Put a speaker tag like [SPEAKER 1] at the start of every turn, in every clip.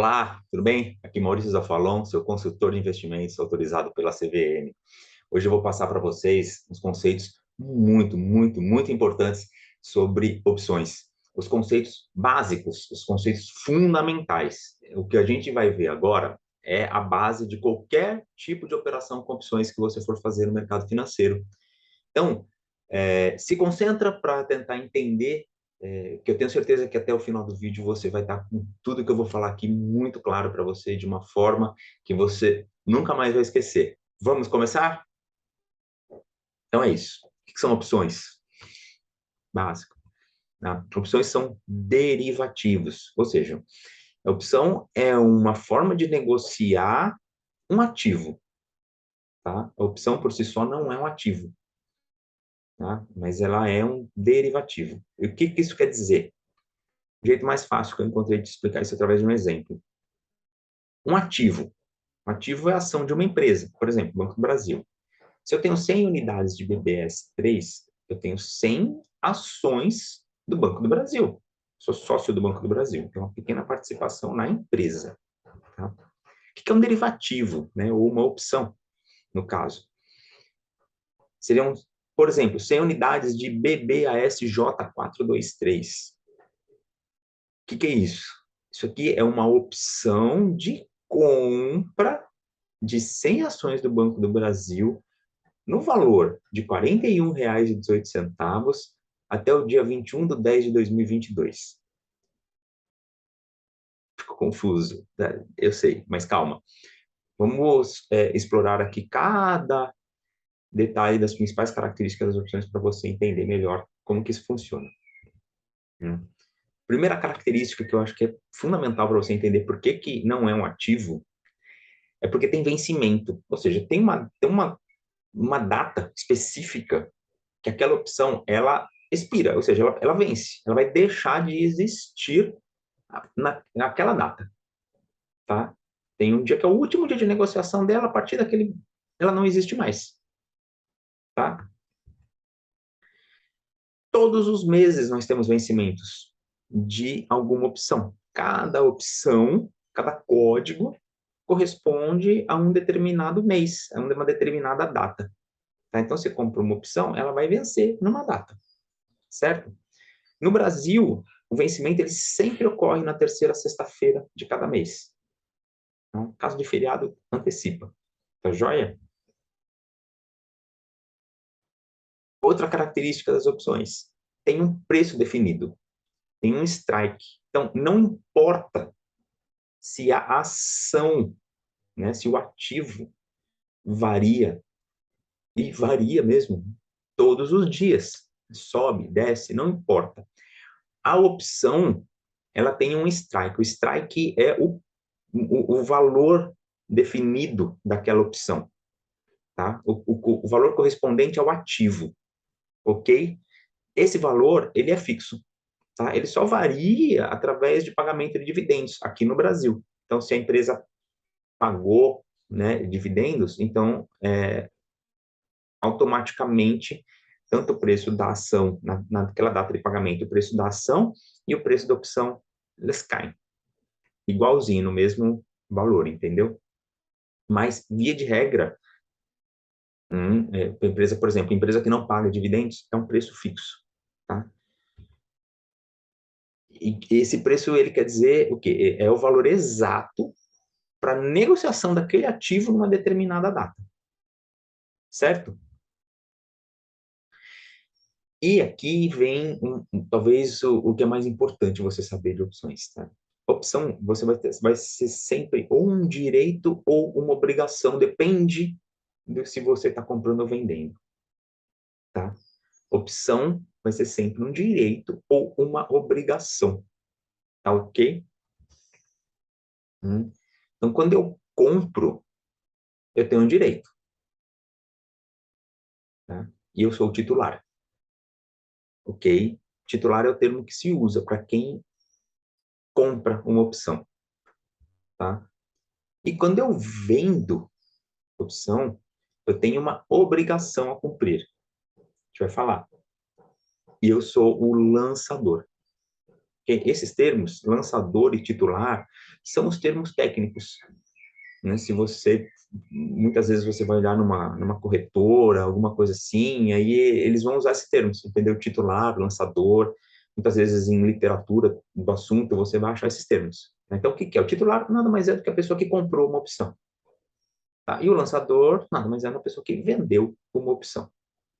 [SPEAKER 1] Olá, tudo bem? Aqui Maurício Zafalon, seu consultor de investimentos autorizado pela CVM. Hoje eu vou passar para vocês uns conceitos muito importantes sobre opções. Os conceitos básicos, os conceitos fundamentais. O que a gente vai ver agora é a base de qualquer tipo de operação com opções que você for fazer no mercado financeiro. Então, se concentra para tentar entender, que eu tenho certeza que até o final do vídeo você vai estar com tudo que eu vou falar aqui muito claro para você, de uma forma que você nunca mais vai esquecer. Vamos começar? Então é isso. O que são opções? Básico. Tá? Opções são derivativos, ou seja, a opção é uma forma de negociar um ativo. Tá? A opção por si só não é um ativo, tá? Mas ela é um derivativo. E o que isso quer dizer? O jeito mais fácil que eu encontrei de explicar isso é através de um exemplo. Um ativo. Um ativo é a ação de uma empresa, por exemplo, Banco do Brasil. Se eu tenho 100 unidades de BBS3, eu tenho 100 ações do Banco do Brasil. Sou sócio do Banco do Brasil, tenho uma pequena participação na empresa. Tá? O que é um derivativo, né? Ou uma opção, no caso? Seriam, por exemplo, 100 unidades de BBASJ423. O que é isso? Isso aqui é uma opção de compra de 100 ações do Banco do Brasil no valor de R$ 41,18 até o dia 21/10/2022. Ficou confuso, né? Eu sei, mas calma. Vamos explorar aqui cada detalhe das principais características das opções para você entender melhor como que isso funciona. Primeira característica que eu acho que é fundamental para você entender por que que não é um ativo é porque tem vencimento, ou seja, tem uma data específica que aquela opção ela expira, ou seja, ela vence, ela vai deixar de existir naquela data, tá? Tem um dia que é o último dia de negociação dela, a partir daquele, ela não existe mais, tá? Todos os meses nós temos vencimentos de alguma opção. Cada opção, cada código corresponde a um determinado mês, a uma determinada data. Tá? Então, você compra uma opção, ela vai vencer numa data, certo? No Brasil, o vencimento ele sempre ocorre na terceira sexta-feira de cada mês. Então, caso de feriado, antecipa. Tá joia? Outra característica das opções, tem um preço definido, tem um strike. Então, não importa se a ação, né, se o ativo varia, e varia mesmo, todos os dias. Sobe, desce, não importa. A opção, ela tem um strike. O strike é o valor definido daquela opção, tá? O valor correspondente ao ativo, ok? Esse valor, ele é fixo, tá? Ele só varia através de pagamento de dividendos aqui no Brasil. Então, se a empresa pagou, né, dividendos, então, automaticamente, tanto o preço da ação, naquela data de pagamento, o preço da ação e o preço da opção, eles caem. Igualzinho, no mesmo valor, entendeu? Mas, via de regra, empresa, por exemplo, empresa que não paga dividendos, é um preço fixo, tá? E esse preço, ele quer dizer o quê? É o valor exato para negociação daquele ativo numa determinada data, certo? E aqui vem, talvez, o que é mais importante você saber de opções, tá? Opção, você vai ser sempre ou um direito ou uma obrigação, depende de se você está comprando ou vendendo, tá? Opção vai ser sempre um direito ou uma obrigação, tá ok? Então, quando eu compro, eu tenho um direito, tá? E eu sou o titular, ok? Titular é o termo que se usa para quem compra uma opção, tá? E quando eu vendo opção, eu tenho uma obrigação a cumprir. A gente vai falar. E eu sou o lançador. Porque esses termos, lançador e titular, são os termos técnicos, né? Se você, muitas vezes você vai olhar numa corretora, alguma coisa assim, aí eles vão usar esses termos, entendeu? Titular, lançador, muitas vezes em literatura do assunto você vai achar esses termos. Então, o que é? O titular nada mais é do que a pessoa que comprou uma opção. Tá? E o lançador nada mais é uma pessoa que vendeu uma opção.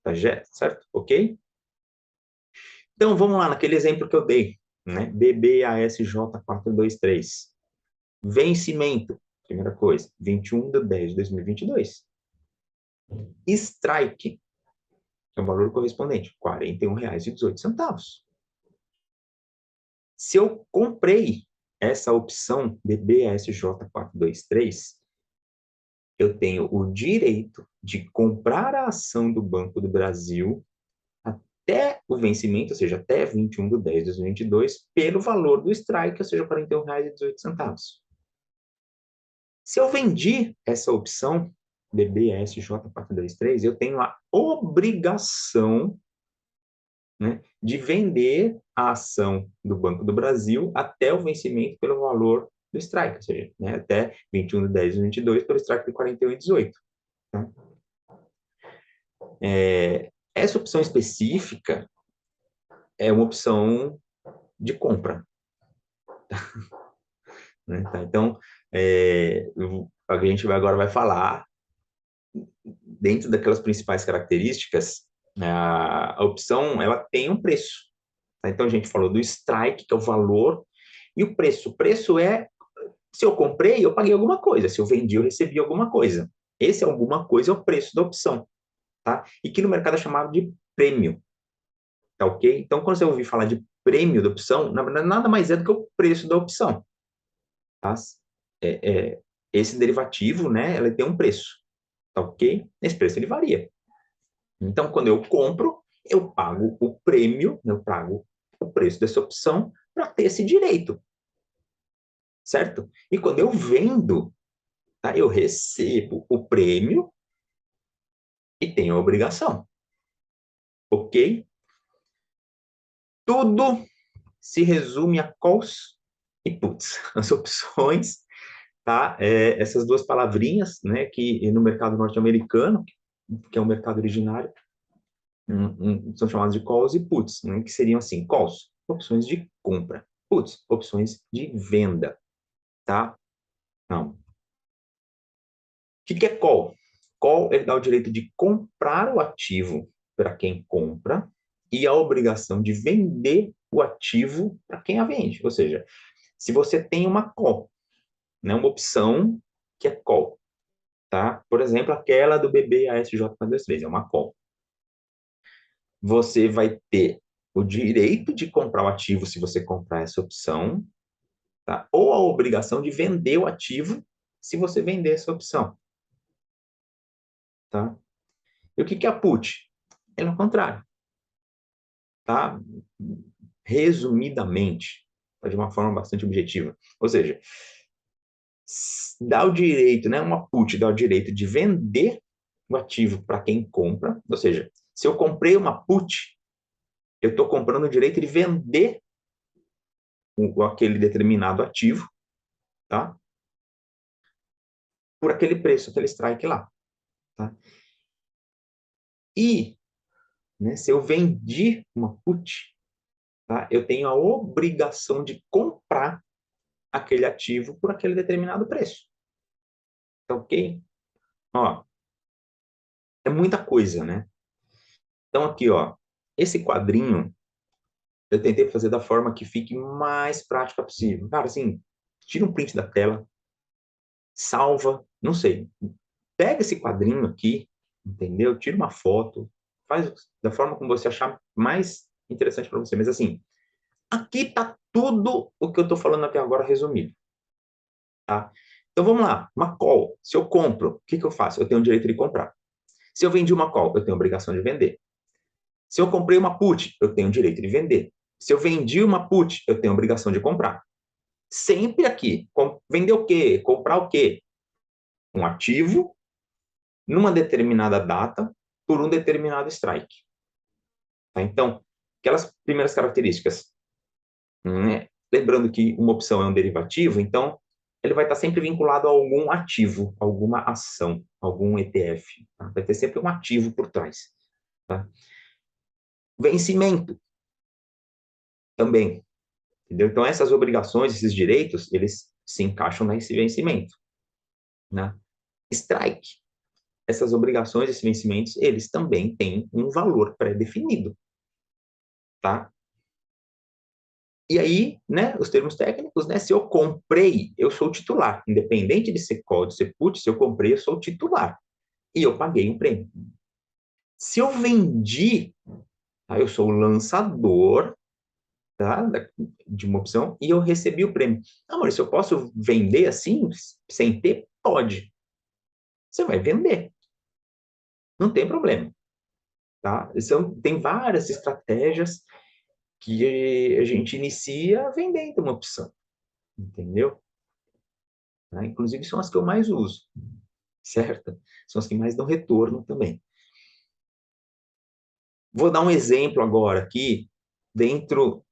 [SPEAKER 1] Tá certo? Ok? Então, vamos lá, naquele exemplo que eu dei, né? BBASJ423. Vencimento, primeira coisa, 21/10/2022. Strike, é o valor correspondente, R$ 41,18. Se eu comprei essa opção BBASJ423, eu tenho o direito de comprar a ação do Banco do Brasil até o vencimento, ou seja, até 21/10/2022, pelo valor do strike, ou seja, R$ 41,18. Se eu vendi essa opção, BBSJ423, eu tenho a obrigação, né, de vender a ação do Banco do Brasil até o vencimento pelo valor do strike, ou seja, né, até 21/10/22 pelo strike de 41,18. Tá? Essa opção específica é uma opção de compra. Né? Tá? Então, a gente agora vai falar, dentro daquelas principais características, a opção ela tem um preço. Tá? Então, a gente falou do strike, que é o valor, e o preço. O preço é, se eu comprei, eu paguei alguma coisa, se eu vendi, eu recebi alguma coisa. Esse alguma coisa é o preço da opção. Tá? E que no mercado é chamado de prêmio. Tá ok? Então, quando você ouvir falar de prêmio da opção, na verdade, nada mais é do que o preço da opção. Tá? Esse derivativo, né, ele tem um preço. Tá ok? Esse preço ele varia. Então, quando eu compro, eu pago o prêmio, eu pago o preço dessa opção para ter esse direito. Certo? E quando eu vendo, tá, eu recebo o prêmio e tenho a obrigação. Ok? Tudo se resume a calls e puts. As opções, tá? Essas duas palavrinhas, né, que no mercado norte-americano, que é o mercado originário, são chamadas de calls e puts, né, que seriam assim, calls, opções de compra, puts, opções de venda, tá? Não. O que é call? Call, ele dá o direito de comprar o ativo para quem compra e a obrigação de vender o ativo para quem a vende. Ou seja, se você tem uma call, né, uma opção que é call, tá? Por exemplo, aquela do BBASJ423, é uma call. Você vai ter o direito de comprar o ativo se você comprar essa opção, tá? Ou a obrigação de vender o ativo se você vender essa opção, tá? E o que é a put? É o contrário, tá? Resumidamente, de uma forma bastante objetiva. Ou seja, dá o direito, né? Uma put dá o direito de vender o ativo para quem compra, ou seja, se eu comprei uma put, eu estou comprando o direito de vender aquele determinado ativo, tá? Por aquele preço, aquele strike lá, tá? E, né, se eu vendi uma put, tá? Eu tenho a obrigação de comprar aquele ativo por aquele determinado preço. Tá ok? Ó, é muita coisa, né? Então aqui, ó, esse quadrinho eu tentei fazer da forma que fique mais prática possível. Cara, assim, tira um print da tela, salva, não sei, pega esse quadrinho aqui, entendeu? Tira uma foto, faz da forma como você achar mais interessante para você. Mas assim, aqui tá tudo o que eu estou falando até agora resumido, tá? Então vamos lá, uma call. Se eu compro, o que eu faço? Eu tenho o direito de comprar. Se eu vendi uma call, eu tenho a obrigação de vender. Se eu comprei uma put, eu tenho o direito de vender. Se eu vendi uma put, eu tenho a obrigação de comprar. Sempre aqui. Vender o quê? Comprar o quê? Um ativo numa determinada data por um determinado strike. Tá? Então, aquelas primeiras características. né? Lembrando que uma opção é um derivativo, então ele vai estar sempre vinculado a algum ativo, alguma ação, algum ETF. Tá? Vai ter sempre um ativo por trás. Tá? Vencimento também. Entendeu? Então, essas obrigações, esses direitos, eles se encaixam nesse vencimento. Né? Strike. Essas obrigações, esses vencimentos, eles também têm um valor pré-definido. Tá? E aí, né, os termos técnicos, né, se eu comprei, eu sou titular. Independente de ser call, de ser put, se eu comprei, eu sou titular. E eu paguei um prêmio. Se eu vendi, tá, eu sou o lançador, tá, de uma opção e eu recebi o prêmio. Ah, Maurício, eu posso vender assim, sem ter? Pode. Você vai vender. Não tem problema. Tá? Tem várias estratégias que a gente inicia vendendo uma opção. Entendeu? Tá? Inclusive, são as que eu mais uso. Certo? São as que mais dão retorno também. Vou dar um exemplo agora aqui, dentro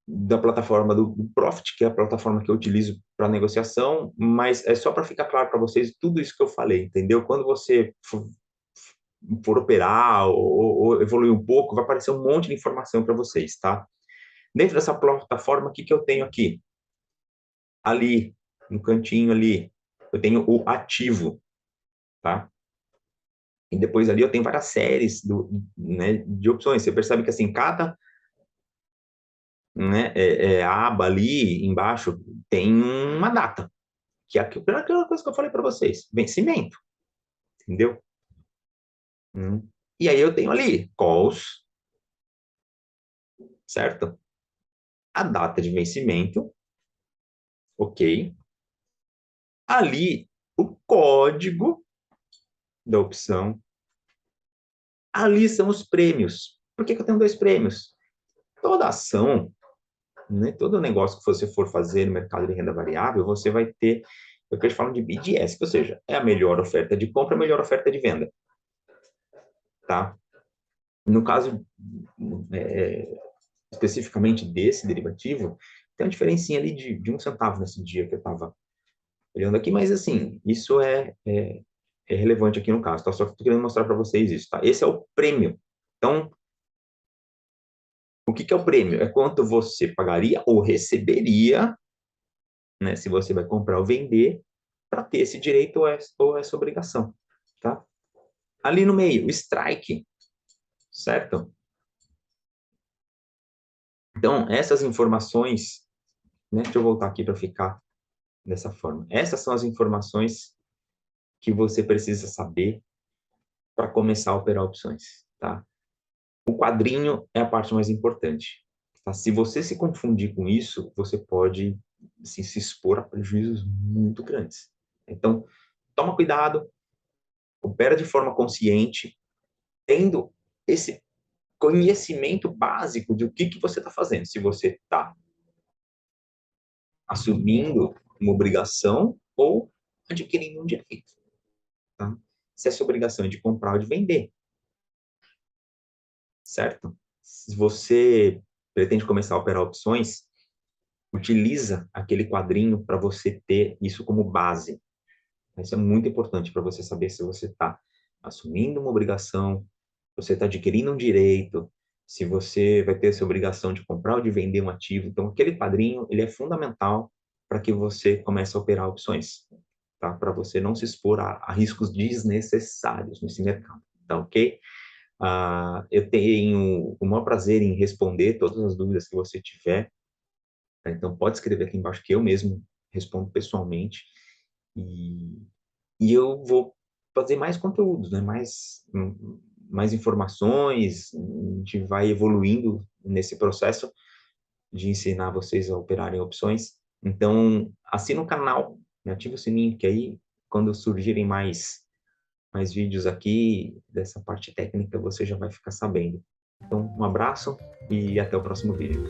[SPEAKER 1] da plataforma do Profit, que é a plataforma que eu utilizo para negociação, mas é só para ficar claro para vocês tudo isso que eu falei, entendeu? Quando você for operar ou evoluir um pouco, vai aparecer um monte de informação para vocês, tá? Dentro dessa plataforma, o que eu tenho aqui? Ali, no cantinho ali, eu tenho o ativo, tá? E depois ali eu tenho várias séries né, de opções. Você percebe que assim, cada, né, aba ali embaixo tem uma data, que é aquela coisa que eu falei para vocês, vencimento, entendeu? E aí eu tenho ali calls, certo? A data de vencimento, ok. Ali o código da opção. Ali são os prêmios. Por que eu tenho dois prêmios? Toda ação, né, todo negócio que você for fazer no mercado de renda variável, você vai ter o que eles falam de BDS, ou seja, é a melhor oferta de compra, a melhor oferta de venda. Tá? No caso, especificamente desse derivativo, tem uma diferencinha ali de 1 centavo nesse dia que eu estava olhando aqui, mas assim, isso é relevante aqui no caso, tá? Só estou querendo mostrar para vocês isso, tá? Esse é o prêmio. Então, o que é o prêmio? É quanto você pagaria ou receberia, né, se você vai comprar ou vender, para ter esse direito ou essa obrigação, tá? Ali no meio, o strike, certo? Então, essas informações, né, deixa eu voltar aqui para ficar dessa forma. Essas são as informações que você precisa saber para começar a operar opções, tá? O quadrinho é a parte mais importante. Tá? Se você se confundir com isso, você pode assim, se expor a prejuízos muito grandes. Então, toma cuidado, opera de forma consciente, tendo esse conhecimento básico de o que você está fazendo. Se você está assumindo uma obrigação ou adquirindo um direito. Tá? Se essa obrigação é de comprar ou de vender, certo? Se você pretende começar a operar opções, utiliza aquele quadrinho para você ter isso como base. Isso é muito importante para você saber se você está assumindo uma obrigação, se você está adquirindo um direito, se você vai ter essa obrigação de comprar ou de vender um ativo. Então, aquele quadrinho, ele é fundamental para que você comece a operar opções, tá? Para você não se expor a riscos desnecessários nesse mercado, tá ok? Eu tenho o maior prazer em responder todas as dúvidas que você tiver. Tá? Então, pode escrever aqui embaixo que eu mesmo respondo pessoalmente. E, e eu vou fazer mais conteúdos, né? Mais informações. A gente vai evoluindo nesse processo de ensinar vocês a operarem opções. Então, assina o canal, né? Ativa o sininho, que aí, quando surgirem mais vídeos aqui dessa parte técnica, você já vai ficar sabendo. Então, um abraço e até o próximo vídeo.